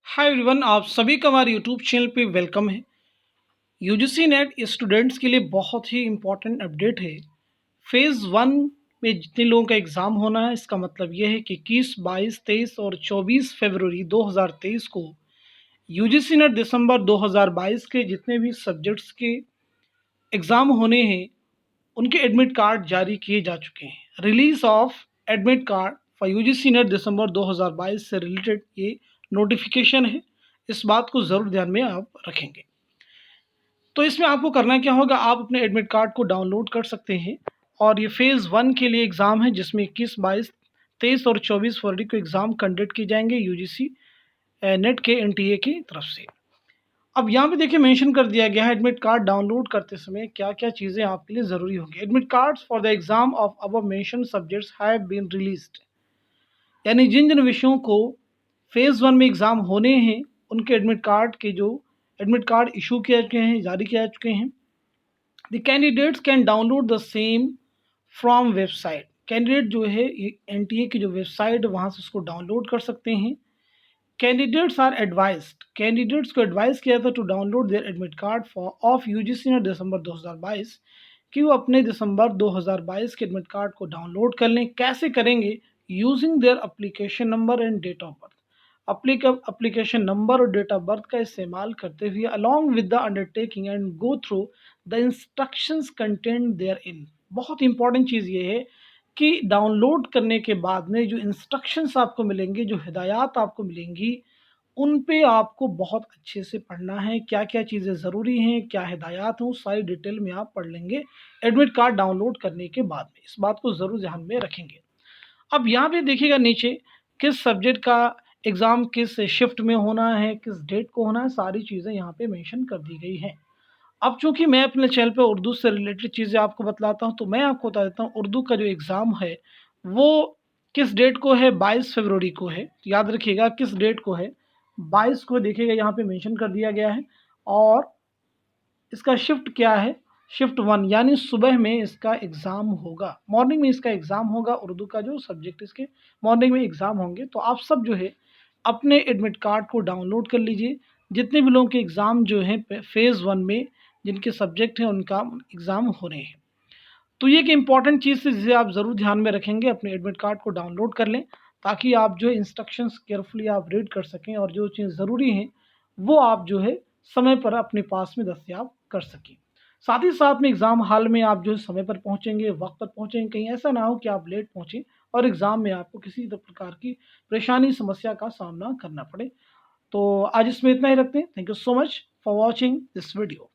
Hi everyone, आप सभी का हमारे यूट्यूब चैनल पे वेलकम है। यूजीसी नेट स्टूडेंट्स के लिए बहुत ही इम्पोर्टेंट अपडेट है। फेज़ वन में जितने लोगों का एग्ज़ाम होना है, इसका मतलब ये है कि 21, 22, 23 और 24 फरवरी 2023 को यूजीसी नेट दिसंबर 2022 के जितने भी सब्जेक्ट्स के एग्ज़ाम होने हैं, उनके एडमिट कार्ड जारी किए जा चुके हैं। Release of admit card for UGC NET December 2022 से रिलेटेड ये नोटिफिकेशन है। इस बात को ज़रूर ध्यान में आप रखेंगे। तो इसमें आपको करना क्या होगा, आप अपने एडमिट कार्ड को डाउनलोड कर सकते हैं। और ये फेज़ वन के लिए एग्ज़ाम है, जिसमें 21, 22, 23 और 24 फरवरी को एग्ज़ाम कंडक्ट किए जाएंगे यूजीसी नेट के एनटीए की तरफ से। अब यहाँ पे देखिए मेंशन कर दिया गया है, एडमिट कार्ड डाउनलोड करते समय क्या क्या चीज़ें आपके लिए ज़रूरी होंगी। Admit cards for the exam of above mention subjects have been released, यानी जिन जिन विषयों को फेज़ वन में एग्ज़ाम होने हैं, उनके एडमिट कार्ड के जो एडमिट कार्ड इशू किए चुके हैं, जारी किए जा चुके हैं। The candidates can download the same from website. Candidate जो है एनटीए की जो वेबसाइट, वहाँ से उसको डाउनलोड कर सकते हैं। कैंडिडेट्स आर एडवाइज्ड, कैंडिडेट्स को एडवाइस किया था to download their admit card for of UGC ने दिसंबर 2022, कि वो अपने दिसंबर 2022 के एडमिट कार्ड को डाउनलोड कर लें। कैसे करेंगे? Using their application number and date of birth. Application number और डेट ऑफ बर्थ का इस्तेमाल करते हुए along with the undertaking and go through the instructions content there in. बहुत इंपॉर्टेंट चीज़ ये है कि डाउनलोड करने के बाद में जो इंस्ट्रक्शंस आपको मिलेंगे, जो हिदायत आपको मिलेंगी, उन पे आपको बहुत अच्छे से पढ़ना है। क्या-क्या चीज़ें ज़रूरी हैं, क्या हिदायत हैं, वो सारी डिटेल में आप पढ़ लेंगे एडमिट कार्ड डाउनलोड करने के बाद में। इस बात को ज़रूर ध्यान में रखेंगे। अब यहाँ पे देखिएगा नीचे, किस सब्जेक्ट का एग्ज़ाम किस शिफ्ट में होना है, किस डेट को होना है, सारी चीज़ें यहाँ पे मेंशन कर दी गई हैं। अब चूँकि मैं अपने चैनल पे उर्दू से रिलेटेड चीज़ें आपको बतलाता हूँ, तो मैं आपको बता देता हूँ उर्दू का जो एग्ज़ाम है, वो किस डेट को है, 22 फरवरी को है। तो याद रखिएगा किस डेट को है, 22 को देखिएगा यहाँ पे मेंशन कर दिया गया है। और इसका शिफ्ट क्या है, शिफ्ट 1, यानी सुबह में इसका एग्ज़ाम होगा, मॉर्निंग में इसका एग्ज़ाम होगा। उर्दू का जो सब्जेक्ट इसके मॉर्निंग में एग्ज़ाम होंगे। तो आप सब जो है अपने एडमिट कार्ड को डाउनलोड कर लीजिए। जितने भी लोगों के एग्ज़ाम जो हैं फेज़ 1 में जिनके सब्जेक्ट हैं, उनका एग्ज़ाम हो रहे हैं। तो ये एक इम्पॉर्टेंट चीज़ है जिसे आप ज़रूर ध्यान में रखेंगे, अपने एडमिट कार्ड को डाउनलोड कर लें, ताकि आप जो है इंस्ट्रक्शंस केयरफुली आप रीड कर सकें और जो चीज़ ज़रूरी हैं, वो आप जो है समय पर अपने पास में दस्तयाब कर सकें। साथ ही साथ में एग्ज़ाम हॉल में आप जो है समय पर पहुँचेंगे, वक़्त पर पहुँचेंगे, कहीं ऐसा ना हो कि आप लेट पहुँचे और एग्ज़ाम में आपको किसी प्रकार की परेशानी, समस्या का सामना करना पड़े। तो आज इसमें इतना ही रखते हैं। Thank you so much for watching this video.